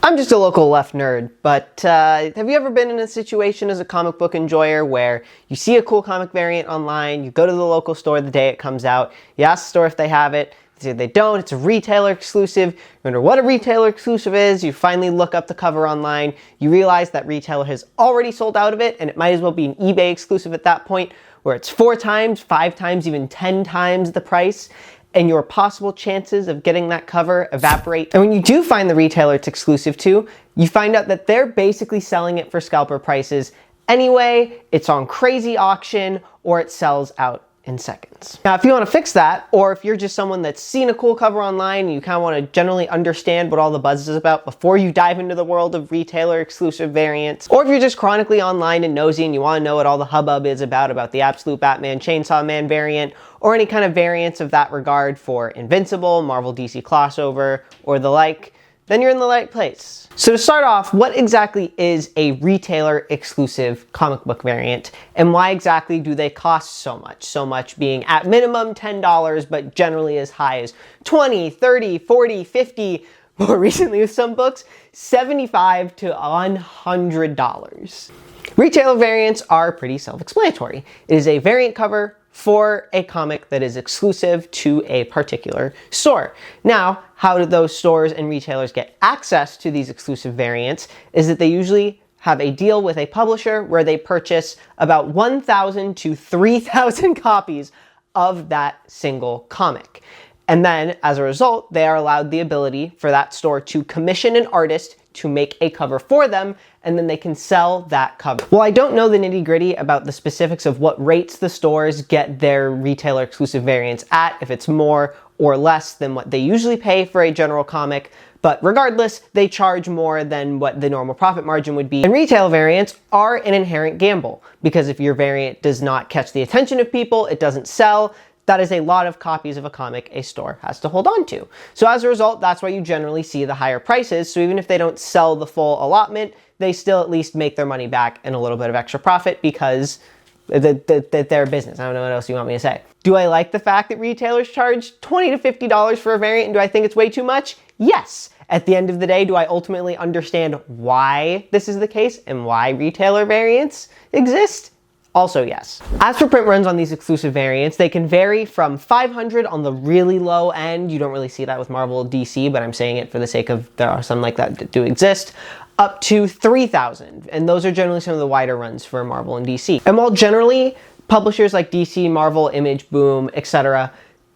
I'm just a local left nerd, but have you ever been in a situation as a comic book enjoyer where you see a cool comic variant online, you go to the local store the day it comes out, you ask the store if they have it, they don't, it's a retailer exclusive, you wonder what a retailer exclusive is, you finally look up the cover online, you realize that retailer has already sold out of it, and it might as well be an eBay exclusive at that point, where it's 4 times, 5 times, even 10 times the price, and your possible chances of getting that cover evaporate. And when you do find the retailer it's exclusive to, you find out that they're basically selling it for scalper prices anyway, it's on crazy auction, or it sells out in seconds. Now, if you want to fix that, or if you're just someone that's seen a cool cover online and you kind of want to generally understand what all the buzz is about before you dive into the world of retailer exclusive variants, or if you're just chronically online and nosy and you want to know what all the hubbub is about the Absolute Batman Chainsaw Man variant, or any kind of variants of that regard for Invincible, Marvel DC crossover, or the like, then you're in the right place. So to start off, what exactly is a retailer exclusive comic book variant, and why exactly do they cost so much? So much being at minimum $10, but generally as high as $20, $30, $40, $50, more recently with some books, $75 to $100. Retailer variants are pretty self-explanatory. It is a variant cover for a comic that is exclusive to a particular store. Now, how do those stores and retailers get access to these exclusive variants is that they usually have a deal with a publisher where they purchase about 1,000 to 3,000 copies of that single comic. And then, as a result, they are allowed the ability for that store to commission an artist to make a cover for them, and then they can sell that cover. Well, I don't know the nitty-gritty about the specifics of what rates the stores get their retailer exclusive variants at, if it's more or less than what they usually pay for a general comic, but regardless, they charge more than what the normal profit margin would be. And retail variants are an inherent gamble, because if your variant does not catch the attention of people, it doesn't sell, that is a lot of copies of a comic a store has to hold on to. So as a result, that's why you generally see the higher prices. So even if they don't sell the full allotment, they still at least make their money back and a little bit of extra profit because they're a business. I don't know what else you want me to say. Do I like the fact that retailers charge $20 to $50 for a variant, and do I think it's way too much? Yes. At the end of the day, do I ultimately understand why this is the case and why retailer variants exist? Also yes. As for print runs on these exclusive variants, they can vary from 500 on the really low end. You don't really see that with Marvel or DC, but I'm saying it for the sake of there are some like that do exist, up to 3,000. And those are generally some of the wider runs for Marvel and DC. And while generally publishers like DC, Marvel, Image, Boom, etc.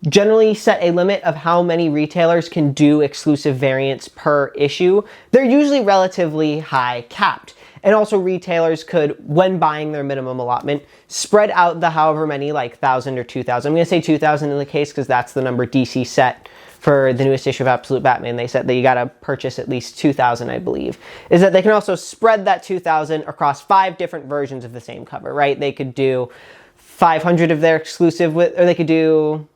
generally set a limit of how many retailers can do exclusive variants per issue, they're usually relatively high capped. And also retailers could, when buying their minimum allotment, spread out the however many, like 1,000 or 2,000. I'm going to say 2,000 in the case because that's the number DC set for the newest issue of Absolute Batman. They said that you got to purchase at least 2,000, I believe. Is that they can also spread that 2,000 across 5 different versions of the same cover, right? They could do 500 of their exclusive with, or they could do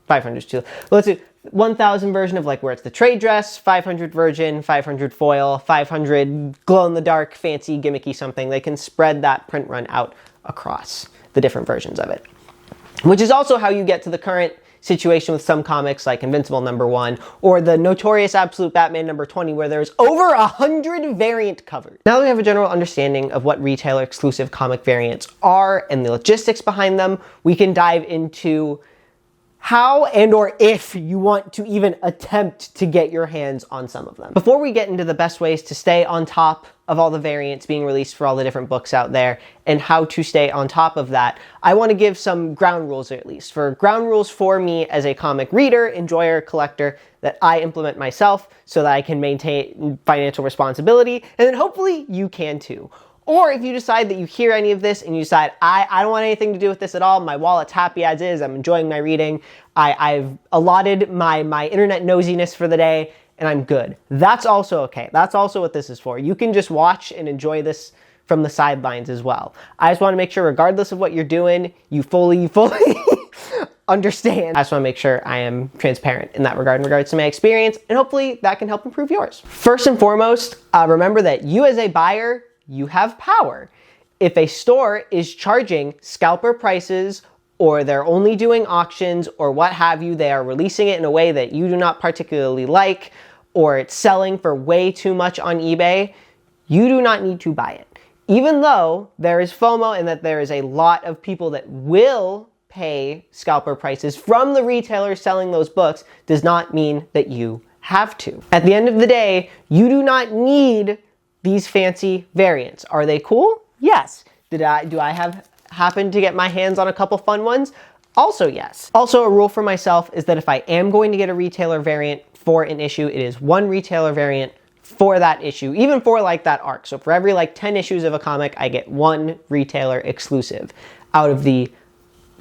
500 too. Let's do 1,000 version of like where it's the trade dress, 500 version, 500 foil, 500 glow-in-the-dark, fancy, gimmicky something. They can spread that print run out across the different versions of it. Which is also how you get to the current situation with some comics like Invincible #1 or the notorious Absolute Batman #20 where there's over 100 variant covers. Now that we have a general understanding of what retailer exclusive comic variants are and the logistics behind them, we can dive into how and or if you want to even attempt to get your hands on some of them. Before we get into the best ways to stay on top of all the variants being released for all the different books out there and how to stay on top of that, I want to give some ground rules, at least for ground rules for me as a comic reader, enjoyer, collector that I implement myself so that I can maintain financial responsibility, and then hopefully you can too. Or if you decide that you hear any of this and you decide, I don't want anything to do with this at all, my wallet's happy as is, I'm enjoying my reading, I've allotted my internet nosiness for the day, and I'm good. That's also okay. That's also what this is for. You can just watch and enjoy this from the sidelines as well. I just want to make sure, regardless of what you're doing, you fully understand. I just want to make sure I am transparent in that regard in regards to my experience, and hopefully that can help improve yours. First and foremost, remember that you as a buyer, you have power. If a store is charging scalper prices or they're only doing auctions or what have you, they are releasing it in a way that you do not particularly like, or it's selling for way too much on eBay, you do not need to buy it. Even though there is FOMO and that there is a lot of people that will pay scalper prices from the retailers selling those books, does not mean that you have to. At the end of the day, you do not need these fancy variants. Are they cool? Yes. Do I have happened to get my hands on a couple fun ones? Also yes. Also, a rule for myself is that if I am going to get a retailer variant for an issue, it is one retailer variant for that issue, even for like that arc. So for every like 10 issues of a comic, I get one retailer exclusive out of the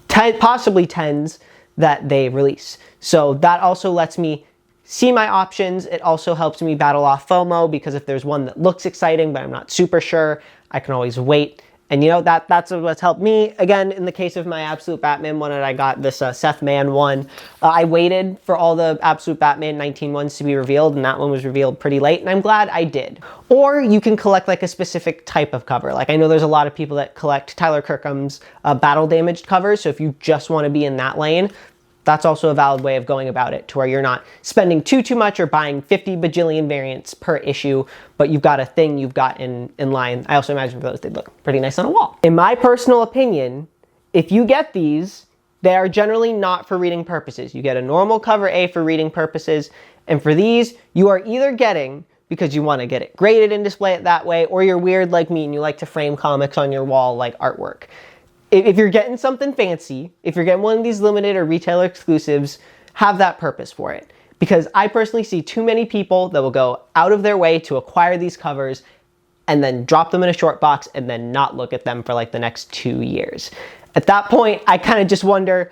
possibly tens that they release. So that also lets me see my options. It also helps me battle off FOMO, because if there's one that looks exciting but I'm not super sure, I can always wait. And you know, that's what's helped me. Again, in the case of my Absolute Batman one that I got, this Seth Mann one, I waited for all the Absolute Batman 19 ones to be revealed, and that one was revealed pretty late, and I'm glad I did. Or you can collect like a specific type of cover. Like I know there's a lot of people that collect Tyler Kirkham's battle damaged covers, so if you just want to be in that lane, that's also a valid way of going about it, to where you're not spending too much or buying 50 bajillion variants per issue, but you've got a thing you've got in line. I also imagine for those, they'd look pretty nice on a wall. In my personal opinion, if you get these, they are generally not for reading purposes. You get a normal cover A for reading purposes, and for these, you are either getting because you want to get it graded and display it that way, or you're weird like me and you like to frame comics on your wall like artwork. If you're getting something fancy, if you're getting one of these limited or retailer exclusives, have that purpose for it. Because I personally see too many people that will go out of their way to acquire these covers and then drop them in a short box and then not look at them for like the next 2 years. At that point, I kind of just wonder,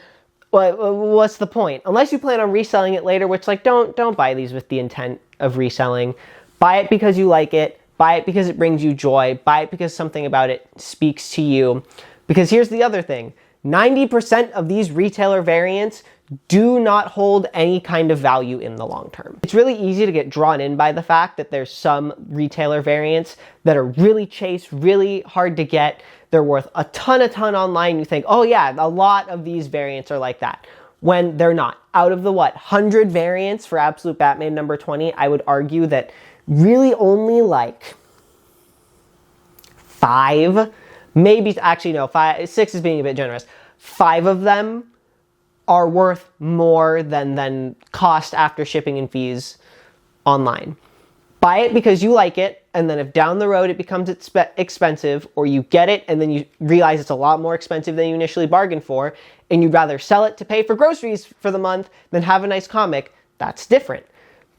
what's the point? Unless you plan on reselling it later, which like, don't buy these with the intent of reselling. Buy it because you like it. Buy it because it brings you joy. Buy it because something about it speaks to you. Because here's the other thing, 90% of these retailer variants do not hold any kind of value in the long term. It's really easy to get drawn in by the fact that there's some retailer variants that are really chased, really hard to get. They're worth a ton online. You think, oh yeah, a lot of these variants are like that. When they're not. Out of the 100 variants for Absolute Batman number 20, I would argue that really only like 5, maybe, actually no, 6 is being a bit generous. 5 of them are worth more than cost after shipping and fees online. Buy it because you like it, and then if down the road it becomes expensive, or you get it and then you realize it's a lot more expensive than you initially bargained for, and you'd rather sell it to pay for groceries for the month than have a nice comic, that's different.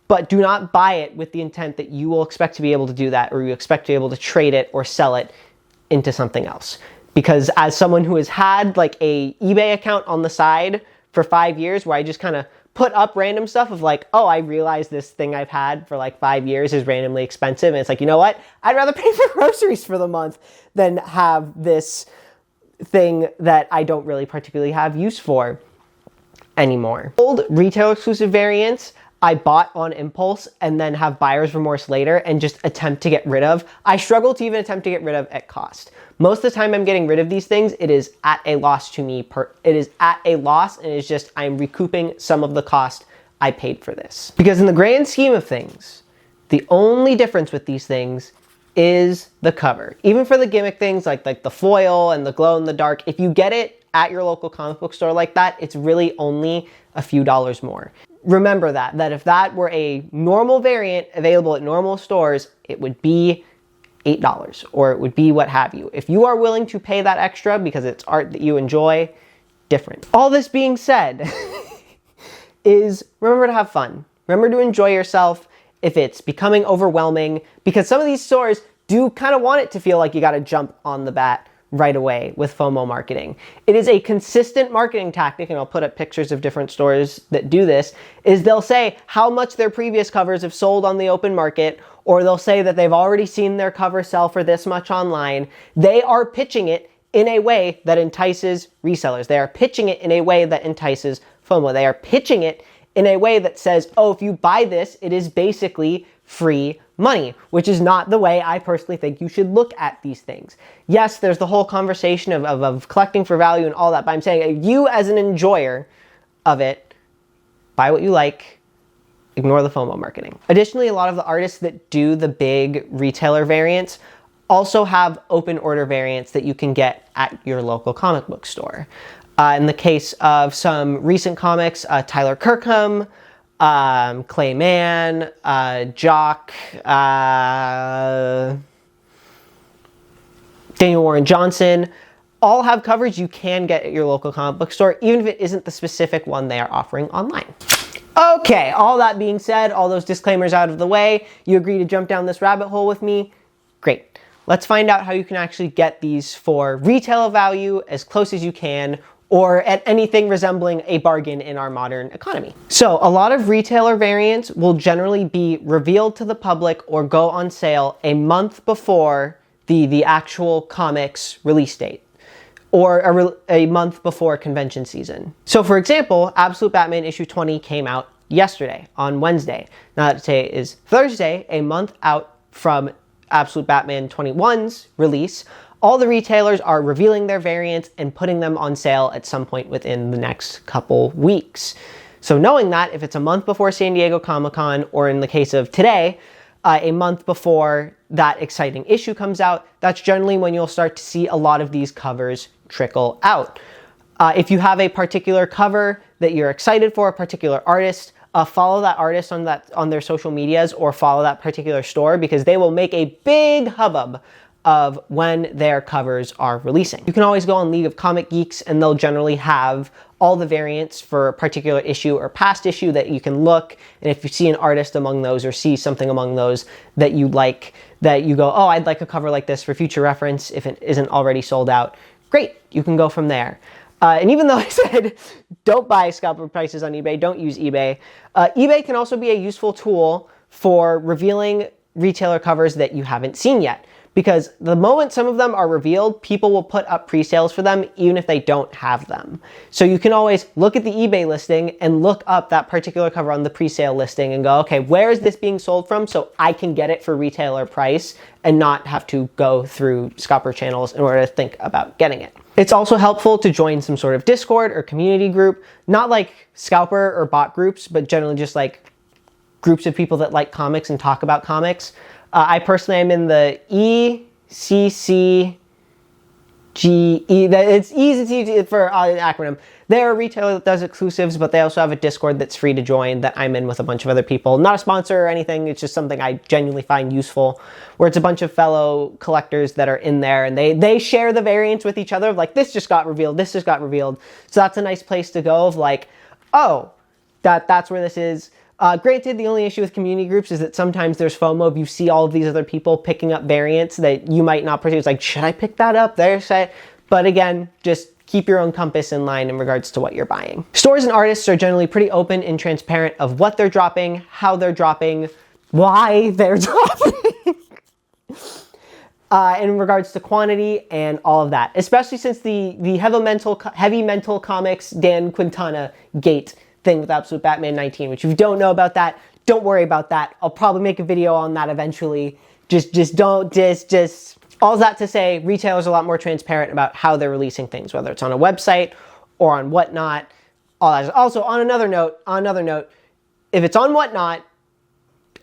But do not buy it with the intent that you will expect to be able to do that, or you expect to be able to trade it or sell it into something else. Because as someone who has had like a eBay account on the side for 5 years, where I just kind of put up random stuff of like, oh, I realized this thing I've had for like 5 years is randomly expensive, and it's like, you know what? I'd rather pay for groceries for the month than have this thing that I don't really particularly have use for anymore. Old retail exclusive variants I bought on impulse and then have buyer's remorse later and just attempt to get rid of. I struggle to even attempt to get rid of at cost. Most of the time I'm getting rid of these things, it is at a loss to me. It is at a loss, and it's just I'm recouping some of the cost I paid for this. Because in the grand scheme of things, the only difference with these things is the cover. Even for the gimmick things like the foil and the glow in the dark, if you get it at your local comic book store like that, it's really only a few dollars more. Remember that if that were a normal variant available at normal stores, it would be $8 or it would be what have you. If you are willing to pay that extra because it's art that you enjoy, different. All this being said, is remember to have fun. Remember to enjoy yourself if it's becoming overwhelming, because some of these stores do kind of want it to feel like you got to jump on the bat right away with FOMO marketing. It is a consistent marketing tactic, and I'll put up pictures of different stores that do this, is they'll say how much their previous covers have sold on the open market, or they'll say that they've already seen their cover sell for this much online. They are pitching it in a way that entices resellers. They are pitching it in a way that entices FOMO. They are pitching it in a way that says, oh, if you buy this, it is basically free money, which is not the way I personally think you should look at these things. Yes, there's the whole conversation of collecting for value and all that, but I'm saying you as an enjoyer of it, buy what you like, Ignore the FOMO marketing. Additionally, a lot of the artists that do the big retailer variants also have open order variants that you can get at your local comic book store. In the case of some recent comics, Tyler Kirkham, Clay Mann, Jock, Daniel Warren Johnson, all have covers you can get at your local comic book store, even if it isn't the specific one they are offering online. Okay, all that being said, all those disclaimers out of the way, you agree to jump down this rabbit hole with me? Great. Let's find out how you can actually get these for retail value as close as you can, or at anything resembling a bargain in our modern economy. So a lot of retailer variants will generally be revealed to the public or go on sale a month before the actual comic's release date, or a month before convention season. So for example, Absolute Batman issue 20 came out yesterday, on Wednesday. Now that today is Thursday, a month out from Absolute Batman 21's release, all the retailers are revealing their variants and putting them on sale at some point within the next couple weeks. So knowing that, if it's a month before San Diego Comic-Con, or in the case of today, a month before that exciting issue comes out, that's generally when you'll start to see a lot of these covers trickle out. If you have a particular cover that you're excited for, a particular artist, follow that artist on their social medias, or follow that particular store, because they will make a big hubbub of when their covers are releasing. You can always go on League of Comic Geeks, and they'll generally have all the variants for a particular issue or past issue that you can look, and if you see an artist among those or see something among those that you like, that you go, oh, I'd like a cover like this for future reference if it isn't already sold out, great, you can go from there. And even though I said don't buy scalper prices on eBay, don't use eBay, eBay can also be a useful tool for revealing retailer covers that you haven't seen yet. Because the moment some of them are revealed, people will put up pre-sales for them even if they don't have them. So you can always look at the eBay listing and look up that particular cover on the pre-sale listing and go, okay, where is this being sold from so I can get it for retailer price and not have to go through scalper channels in order to think about getting it. It's also helpful to join some sort of Discord or community group, not like scalper or bot groups, but generally just like groups of people that like comics and talk about comics. I personally am in the ECCGE, it's easy for an acronym. They're a retailer that does exclusives, but they also have a Discord that's free to join that I'm in with a bunch of other people. Not a sponsor or anything, it's just something I genuinely find useful, where it's a bunch of fellow collectors that are in there, and they share the variants with each other of like, this just got revealed, this just got revealed. So that's a nice place to go of like, oh, that's where this is. Granted, the only issue with community groups is that sometimes there's FOMO if you see all of these other people picking up variants that you might not pursue. It's like, should I pick that up? But again, just keep your own compass in line in regards to what you're buying. Stores and artists are generally pretty open and transparent of what they're dropping, how they're dropping, why they're dropping. In regards to quantity and all of that, especially since the heavy mental comics Dan Quintana gate thing with Absolute Batman 19, which if you don't know about that, don't worry about that. I'll probably make a video on that eventually. All that to say, retailers are a lot more transparent about how they're releasing things, whether it's on a website or on Whatnot. All that. Also, on another note, if it's on Whatnot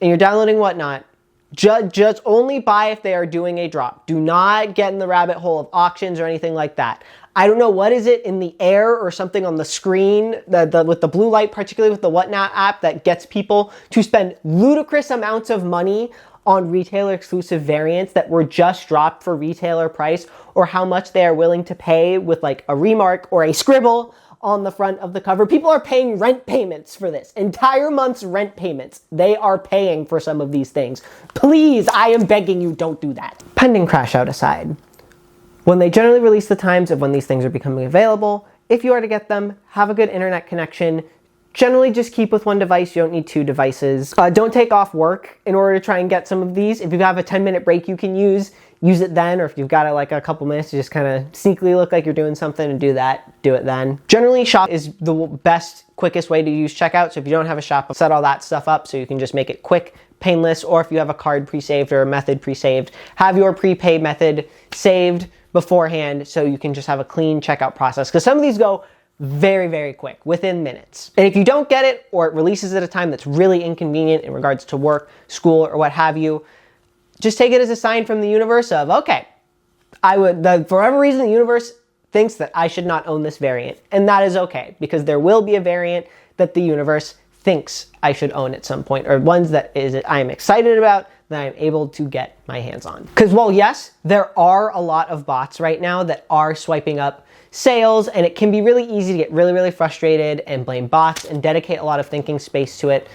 and you're downloading Whatnot, just only buy if they are doing a drop. Do not get in the rabbit hole of auctions or anything like that. I don't know what is it in the air or something on the screen with the blue light, particularly with the Whatnot app, that gets people to spend ludicrous amounts of money on retailer exclusive variants that were just dropped for retailer price, or how much they are willing to pay with like a remark or a scribble on the front of the cover. People are paying rent payments for this. Entire month's rent payments. They are paying for some of these things. Please, I am begging you, don't do that. Pending crash out aside, when they generally release the times of when these things are becoming available, if you are to get them, have a good internet connection. Generally just keep with one device, you don't need two devices. Don't take off work in order to try and get some of these. If you have a 10-minute break you can use it then, or if you've got like a couple minutes to just kind of sneakily look like you're doing something and do it then. Generally, Shop is the best, quickest way to use checkout, so if you don't have a shop, set all that stuff up so you can just make it quick, painless, or if you have a card pre-saved or a method pre-saved, have your prepaid method saved beforehand so you can just have a clean checkout process, because some of these go very, very quick, within minutes. And if you don't get it, or it releases at a time that's really inconvenient in regards to work, school, or what have you, just take it as a sign from the universe of, okay, for whatever reason, the universe thinks that I should not own this variant. And that is okay, because there will be a variant that the universe thinks I should own at some point, or ones that I am excited about, that I am able to get my hands on. Because while yes, there are a lot of bots right now that are swiping up sales, and it can be really easy to get really, really frustrated and blame bots and dedicate a lot of thinking space to it.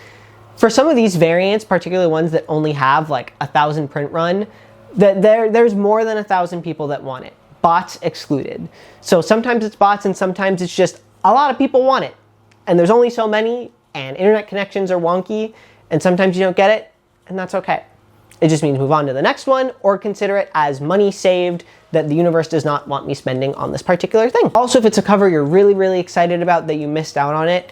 For some of these variants, particularly ones that only have like 1,000 print run, there's more than 1,000 people that want it, bots excluded. So sometimes it's bots and sometimes it's just a lot of people want it. And there's only so many, and internet connections are wonky, and sometimes you don't get it, and that's okay. It just means move on to the next one, or consider it as money saved that the universe does not want me spending on this particular thing. Also, if it's a cover you're really, really excited about that you missed out on it,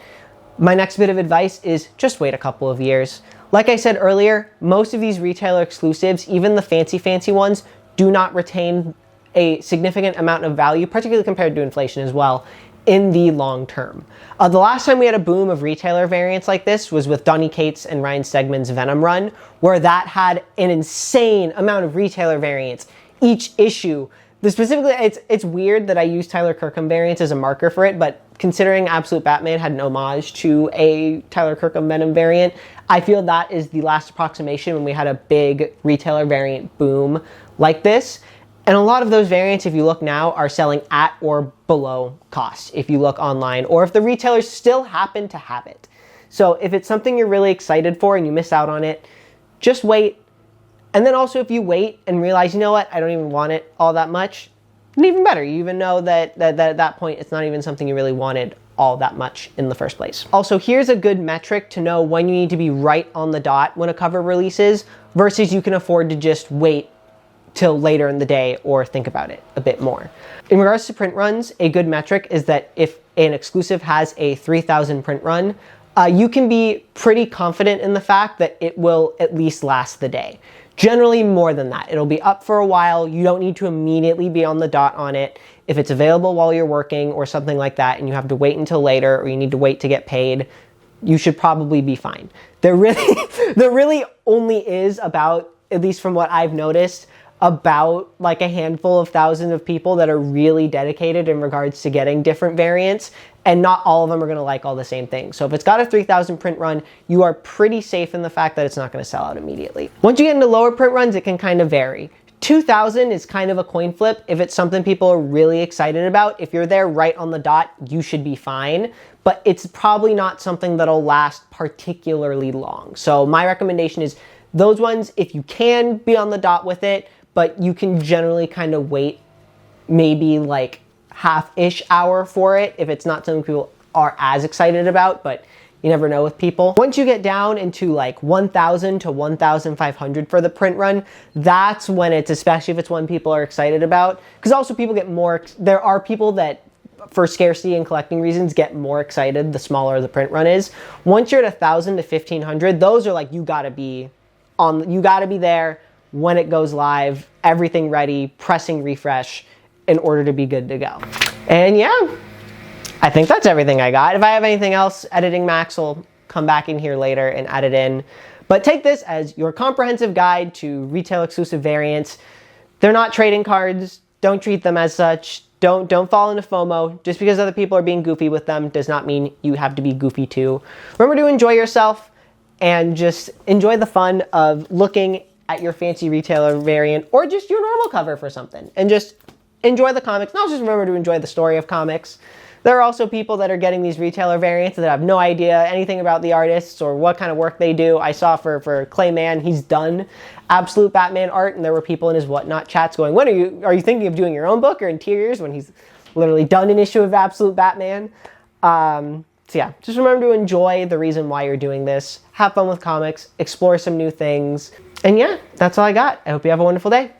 my next bit of advice is just wait a couple of years. Like I said earlier, most of these retailer exclusives, even the fancy ones, do not retain a significant amount of value, particularly compared to inflation as well, in the long term. The last time we had a boom of retailer variants like this was with Donny Cates and Ryan Stegman's Venom run, where that had an insane amount of retailer variants each issue. Specifically, it's weird that I use Tyler Kirkham variants as a marker for it, but considering Absolute Batman had an homage to a Tyler Kirkham Venom variant, I feel that is the last approximation when we had a big retailer variant boom like this. And a lot of those variants, if you look now, are selling at or below cost if you look online, or if the retailers still happen to have it. So if it's something you're really excited for and you miss out on it, just wait. And then also if you wait and realize, you know what, I don't even want it all that much, then even better. You even know that at that point it's not even something you really wanted all that much in the first place. Also, here's a good metric to know when you need to be right on the dot when a cover releases versus you can afford to just wait till later in the day or think about it a bit more. In regards to print runs, a good metric is that if an exclusive has a 3,000 print run, you can be pretty confident in the fact that it will at least last the day. Generally more than that. It'll be up for a while. You don't need to immediately be on the dot on it. If it's available while you're working or something like that and you have to wait until later, or you need to wait to get paid, you should probably be fine. There really only is about, at least from what I've noticed, about like a handful of thousands of people that are really dedicated in regards to getting different variants, and not all of them are going to like all the same things. So if it's got a 3,000 print run, you are pretty safe in the fact that it's not going to sell out immediately. Once you get into lower print runs, it can kind of vary. 2,000 is kind of a coin flip. If it's something people are really excited about, if you're there right on the dot, you should be fine. But it's probably not something that'll last particularly long. So my recommendation is those ones, if you can be on the dot with it, but you can generally kind of wait maybe like half-ish hour for it if it's not something people are as excited about, but you never know with people. Once you get down into like 1,000 to 1,500 for the print run, that's when it's, especially if it's one people are excited about, because also people get more, there are people that for scarcity and collecting reasons get more excited the smaller the print run is. Once you're at 1,000 to 1,500, those are like, you gotta be there when it goes live, everything ready, pressing refresh in order to be good to go. And yeah, I think that's everything I got. If I have anything else, Editing Max will come back in here later and add it in. But take this as your comprehensive guide to retail exclusive variants. They're not trading cards. Don't treat them as such. Don't fall into FOMO. Just because other people are being goofy with them does not mean you have to be goofy too. Remember to enjoy yourself and just enjoy the fun of looking at your fancy retailer variant or just your normal cover for something, and just enjoy the comics. And also just remember to enjoy the story of comics. There are also people that are getting these retailer variants that have no idea anything about the artists or what kind of work they do. I saw for Clayman, he's done Absolute Batman art, and there were people in his Whatnot chats going, "When are you thinking of doing your own book or interiors?" when he's literally done an issue of Absolute Batman. So yeah, just remember to enjoy the reason why you're doing this. Have fun with comics, explore some new things. And yeah, that's all I got. I hope you have a wonderful day.